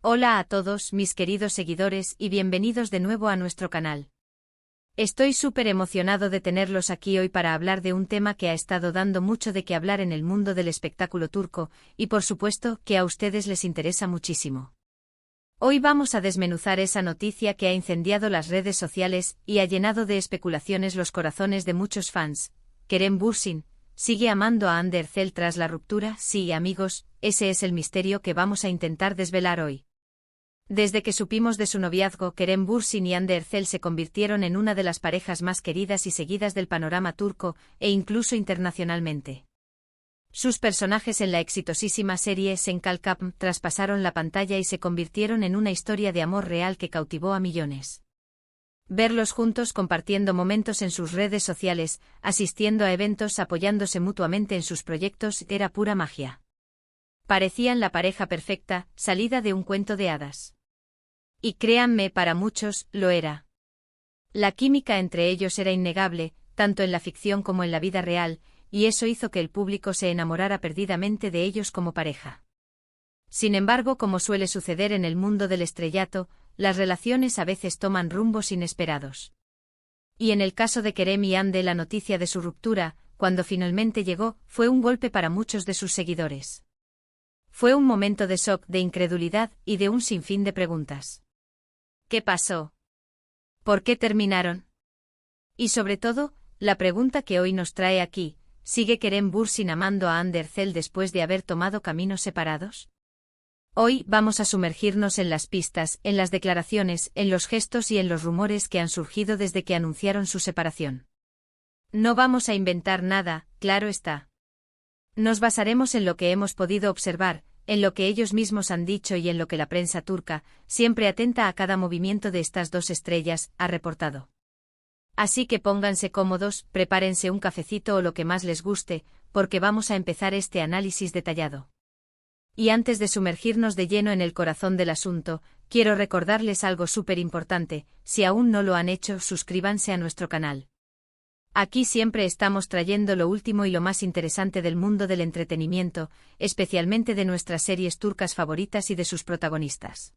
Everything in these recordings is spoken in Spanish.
Hola a todos mis queridos seguidores y bienvenidos de nuevo a nuestro canal. Estoy súper emocionado de tenerlos aquí hoy para hablar de un tema que ha estado dando mucho de qué hablar en el mundo del espectáculo turco, y por supuesto que a ustedes les interesa muchísimo. Hoy vamos a desmenuzar esa noticia que ha incendiado las redes sociales y ha llenado de especulaciones los corazones de muchos fans. Kerem Bürsin, ¿sigue amando a Hande Erçel tras la ruptura? Sí, amigos, ese es el misterio que vamos a intentar desvelar hoy. Desde que supimos de su noviazgo, Kerem Bürsin y Hande Erçel se convirtieron en una de las parejas más queridas y seguidas del panorama turco, e incluso internacionalmente. Sus personajes en la exitosísima serie Sen Kalkapm traspasaron la pantalla y se convirtieron en una historia de amor real que cautivó a millones. Verlos juntos compartiendo momentos en sus redes sociales, asistiendo a eventos, apoyándose mutuamente en sus proyectos, era pura magia. Parecían la pareja perfecta, salida de un cuento de hadas. Y créanme, para muchos, lo era. La química entre ellos era innegable, tanto en la ficción como en la vida real, y eso hizo que el público se enamorara perdidamente de ellos como pareja. Sin embargo, como suele suceder en el mundo del estrellato, las relaciones a veces toman rumbos inesperados. Y en el caso de Kerem y Hande, la noticia de su ruptura, cuando finalmente llegó, fue un golpe para muchos de sus seguidores. Fue un momento de shock, de incredulidad y de un sinfín de preguntas. ¿Qué pasó? ¿Por qué terminaron? Y sobre todo, la pregunta que hoy nos trae aquí, ¿sigue Kerem Bürsin amando a Hande Erçel después de haber tomado caminos separados? Hoy vamos a sumergirnos en las pistas, en las declaraciones, en los gestos y en los rumores que han surgido desde que anunciaron su separación. No vamos a inventar nada, claro está. Nos basaremos en lo que hemos podido observar, en lo que ellos mismos han dicho y en lo que la prensa turca, siempre atenta a cada movimiento de estas dos estrellas, ha reportado. Así que pónganse cómodos, prepárense un cafecito o lo que más les guste, porque vamos a empezar este análisis detallado. Y antes de sumergirnos de lleno en el corazón del asunto, quiero recordarles algo súper importante: si aún no lo han hecho, suscríbanse a nuestro canal. Aquí siempre estamos trayendo lo último y lo más interesante del mundo del entretenimiento, especialmente de nuestras series turcas favoritas y de sus protagonistas.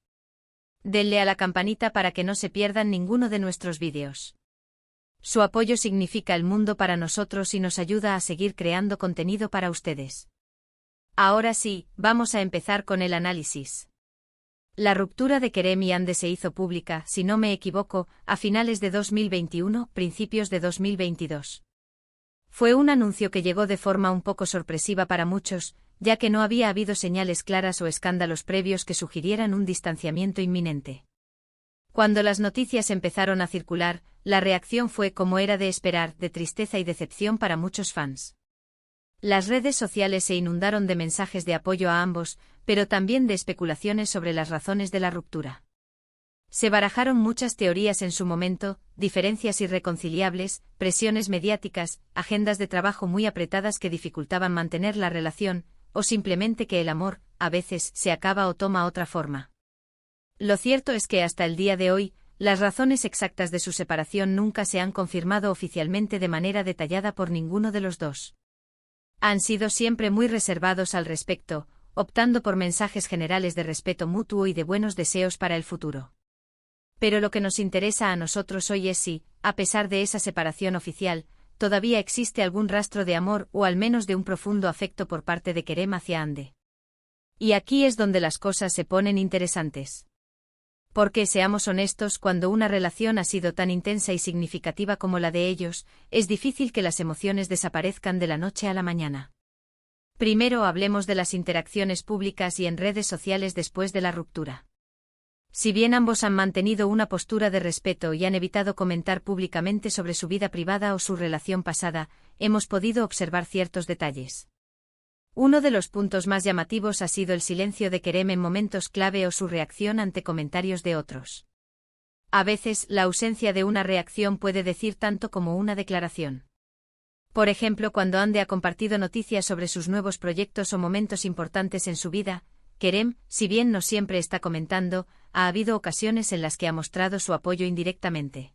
Denle a la campanita para que no se pierdan ninguno de nuestros vídeos. Su apoyo significa el mundo para nosotros y nos ayuda a seguir creando contenido para ustedes. Ahora sí, vamos a empezar con el análisis. La ruptura de Kerem y Hande se hizo pública, si no me equivoco, a finales de 2021, principios de 2022. Fue un anuncio que llegó de forma un poco sorpresiva para muchos, ya que no había habido señales claras o escándalos previos que sugirieran un distanciamiento inminente. Cuando las noticias empezaron a circular, la reacción fue, como era de esperar, de tristeza y decepción para muchos fans. Las redes sociales se inundaron de mensajes de apoyo a ambos, pero también de especulaciones sobre las razones de la ruptura. Se barajaron muchas teorías en su momento: diferencias irreconciliables, presiones mediáticas, agendas de trabajo muy apretadas que dificultaban mantener la relación, o simplemente que el amor, a veces, se acaba o toma otra forma. Lo cierto es que hasta el día de hoy, las razones exactas de su separación nunca se han confirmado oficialmente de manera detallada por ninguno de los dos. Han sido siempre muy reservados al respecto, optando por mensajes generales de respeto mutuo y de buenos deseos para el futuro. Pero lo que nos interesa a nosotros hoy es si, a pesar de esa separación oficial, todavía existe algún rastro de amor o al menos de un profundo afecto por parte de Kerem hacia Hande. Y aquí es donde las cosas se ponen interesantes. Porque, seamos honestos, cuando una relación ha sido tan intensa y significativa como la de ellos, es difícil que las emociones desaparezcan de la noche a la mañana. Primero hablemos de las interacciones públicas y en redes sociales después de la ruptura. Si bien ambos han mantenido una postura de respeto y han evitado comentar públicamente sobre su vida privada o su relación pasada, hemos podido observar ciertos detalles. Uno de los puntos más llamativos ha sido el silencio de Kerem en momentos clave o su reacción ante comentarios de otros. A veces, la ausencia de una reacción puede decir tanto como una declaración. Por ejemplo, cuando Hande ha compartido noticias sobre sus nuevos proyectos o momentos importantes en su vida, Kerem, si bien no siempre está comentando, ha habido ocasiones en las que ha mostrado su apoyo indirectamente.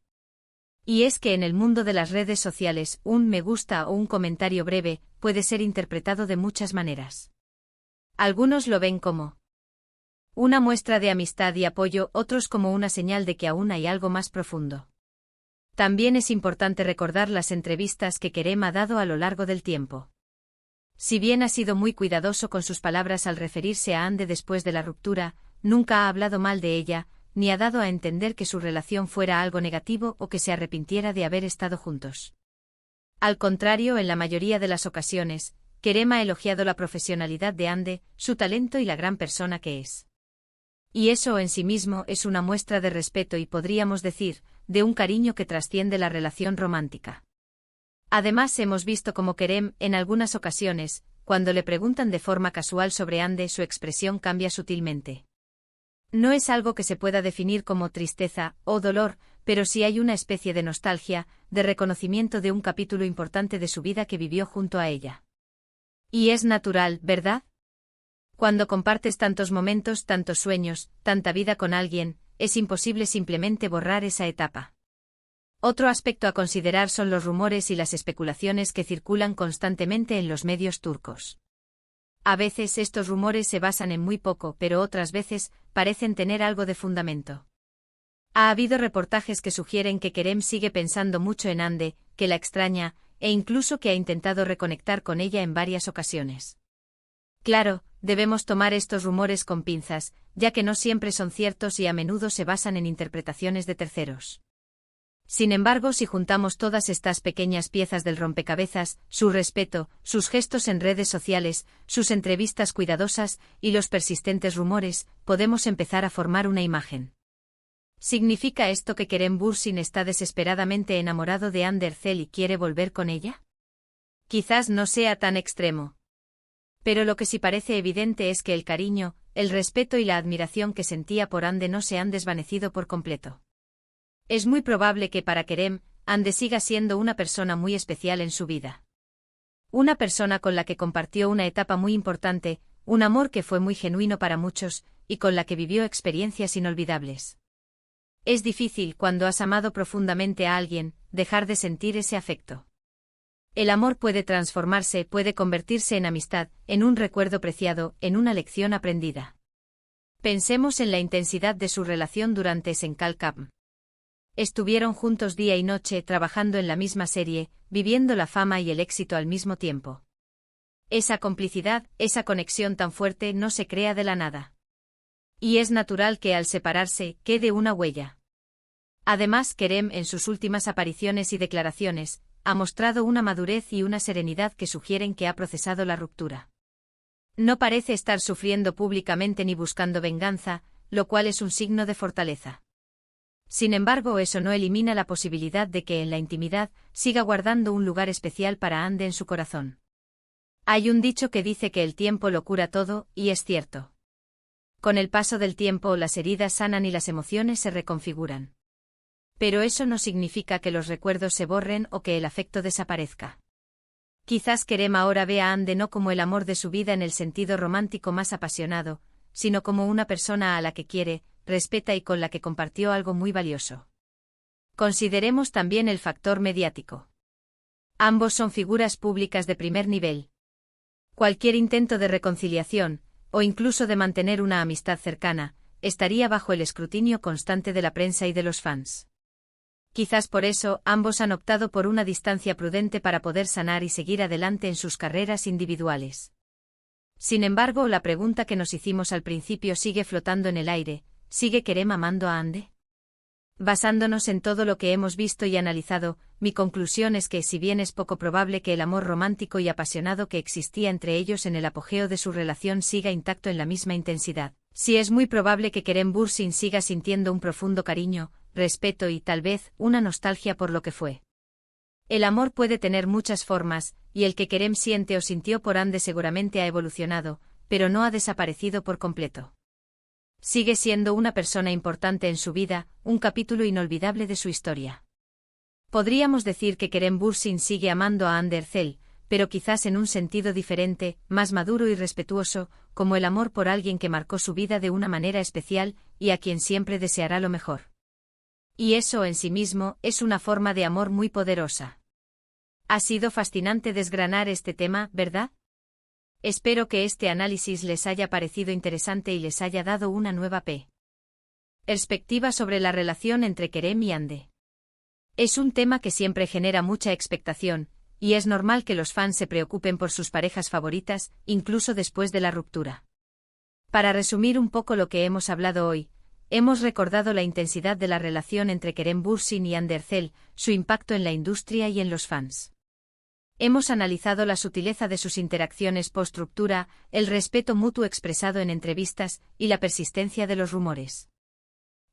Y es que en el mundo de las redes sociales, un me gusta o un comentario breve puede ser interpretado de muchas maneras. Algunos lo ven como Una muestra de amistad y apoyo, otros como una señal de que aún hay algo más profundo. También es importante recordar las entrevistas que Kerem ha dado a lo largo del tiempo. Si bien ha sido muy cuidadoso con sus palabras al referirse a Ande después de la ruptura, nunca ha hablado mal de ella, ni ha dado a entender que su relación fuera algo negativo o que se arrepintiera de haber estado juntos. Al contrario, en la mayoría de las ocasiones, Kerem ha elogiado la profesionalidad de Ande, su talento y la gran persona que es. Y eso en sí mismo es una muestra de respeto y podríamos decir, de un cariño que trasciende la relación romántica. Además hemos visto como Kerem, en algunas ocasiones, cuando le preguntan de forma casual sobre Ande, su expresión cambia sutilmente. No es algo que se pueda definir como tristeza o dolor, pero sí hay una especie de nostalgia, de reconocimiento de un capítulo importante de su vida que vivió junto a ella. Y es natural, ¿verdad? Cuando compartes tantos momentos, tantos sueños, tanta vida con alguien, es imposible simplemente borrar esa etapa. Otro aspecto a considerar son los rumores y las especulaciones que circulan constantemente en los medios turcos. A veces estos rumores se basan en muy poco, pero otras veces parecen tener algo de fundamento. Ha habido reportajes que sugieren que Kerem sigue pensando mucho en Ande, que la extraña, e incluso que ha intentado reconectar con ella en varias ocasiones. Claro, debemos tomar estos rumores con pinzas, ya que no siempre son ciertos y a menudo se basan en interpretaciones de terceros. Sin embargo, si juntamos todas estas pequeñas piezas del rompecabezas, su respeto, sus gestos en redes sociales, sus entrevistas cuidadosas y los persistentes rumores, podemos empezar a formar una imagen. ¿Significa esto que Kerem Bürsin está desesperadamente enamorado de Hande Erçel y quiere volver con ella? Quizás no sea tan extremo. Pero lo que sí parece evidente es que el cariño, el respeto y la admiración que sentía por Hande no se han desvanecido por completo. Es muy probable que para Kerem, Hande siga siendo una persona muy especial en su vida. Una persona con la que compartió una etapa muy importante, un amor que fue muy genuino para muchos, y con la que vivió experiencias inolvidables. Es difícil, cuando has amado profundamente a alguien, dejar de sentir ese afecto. El amor puede transformarse, puede convertirse en amistad, en un recuerdo preciado, en una lección aprendida. Pensemos en la intensidad de su relación durante Senkal Camp. Estuvieron juntos día y noche trabajando en la misma serie, viviendo la fama y el éxito al mismo tiempo. Esa complicidad, esa conexión tan fuerte no se crea de la nada. Y es natural que al separarse, quede una huella. Además, Kerem, en sus últimas apariciones y declaraciones, ha mostrado una madurez y una serenidad que sugieren que ha procesado la ruptura. No parece estar sufriendo públicamente ni buscando venganza, lo cual es un signo de fortaleza. Sin embargo, eso no elimina la posibilidad de que en la intimidad siga guardando un lugar especial para Hande en su corazón. Hay un dicho que dice que el tiempo lo cura todo, y es cierto. Con el paso del tiempo las heridas sanan y las emociones se reconfiguran. Pero eso no significa que los recuerdos se borren o que el afecto desaparezca. Quizás Kerem ahora vea a Hande no como el amor de su vida en el sentido romántico más apasionado, sino como una persona a la que quiere, respeta y con la que compartió algo muy valioso. Consideremos también el factor mediático. Ambos son figuras públicas de primer nivel. Cualquier intento de reconciliación, o incluso de mantener una amistad cercana, estaría bajo el escrutinio constante de la prensa y de los fans. Quizás por eso ambos han optado por una distancia prudente para poder sanar y seguir adelante en sus carreras individuales. Sin embargo, la pregunta que nos hicimos al principio sigue flotando en el aire: ¿sigue Kerem amando a Hande? Basándonos en todo lo que hemos visto y analizado, mi conclusión es que, si bien es poco probable que el amor romántico y apasionado que existía entre ellos en el apogeo de su relación siga intacto en la misma intensidad, sí es muy probable que Kerem Bürsin siga sintiendo un profundo cariño, respeto y, tal vez, una nostalgia por lo que fue. El amor puede tener muchas formas, y el que Kerem siente o sintió por Hande seguramente ha evolucionado, pero no ha desaparecido por completo. Sigue siendo una persona importante en su vida, un capítulo inolvidable de su historia. Podríamos decir que Kerem Bürsin sigue amando a Hande Erçel, pero quizás en un sentido diferente, más maduro y respetuoso, como el amor por alguien que marcó su vida de una manera especial, y a quien siempre deseará lo mejor. Y eso en sí mismo es una forma de amor muy poderosa. Ha sido fascinante desgranar este tema, ¿verdad? Espero que este análisis les haya parecido interesante y les haya dado una nueva perspectiva sobre la relación entre Kerem y Hande. Es un tema que siempre genera mucha expectación, y es normal que los fans se preocupen por sus parejas favoritas, incluso después de la ruptura. Para resumir un poco lo que hemos hablado hoy, hemos recordado la intensidad de la relación entre Kerem Bürsin y Hande Erçel, su impacto en la industria y en los fans. Hemos analizado la sutileza de sus interacciones post-ruptura, el respeto mutuo expresado en entrevistas y la persistencia de los rumores.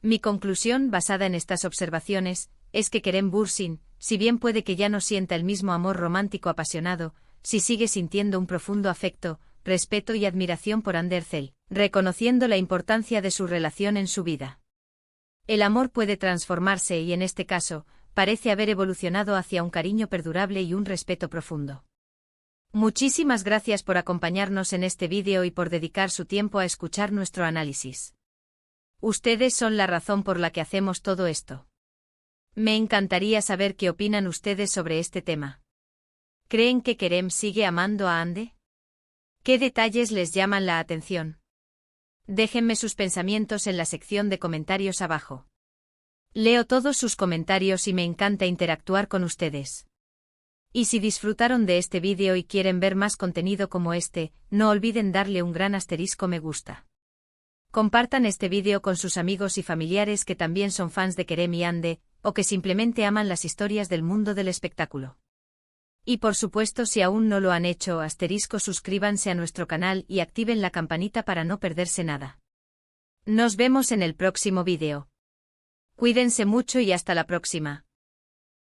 Mi conclusión, basada en estas observaciones, es que Kerem Bürsin, si bien puede que ya no sienta el mismo amor romántico apasionado, sí sigue sintiendo un profundo afecto, respeto y admiración por Hande Erçel, reconociendo la importancia de su relación en su vida. El amor puede transformarse y en este caso, parece haber evolucionado hacia un cariño perdurable y un respeto profundo. Muchísimas gracias por acompañarnos en este vídeo y por dedicar su tiempo a escuchar nuestro análisis. Ustedes son la razón por la que hacemos todo esto. Me encantaría saber qué opinan ustedes sobre este tema. ¿Creen que Kerem sigue amando a Hande? ¿Qué detalles les llaman la atención? Déjenme sus pensamientos en la sección de comentarios abajo. Leo todos sus comentarios y me encanta interactuar con ustedes. Y si disfrutaron de este vídeo y quieren ver más contenido como este, no olviden darle un gran asterisco me gusta. Compartan este vídeo con sus amigos y familiares que también son fans de Kerem y Hande, o que simplemente aman las historias del mundo del espectáculo. Y por supuesto, si aún no lo han hecho, suscríbanse a nuestro canal y activen la campanita para no perderse nada. Nos vemos en el próximo vídeo. Cuídense mucho y hasta la próxima.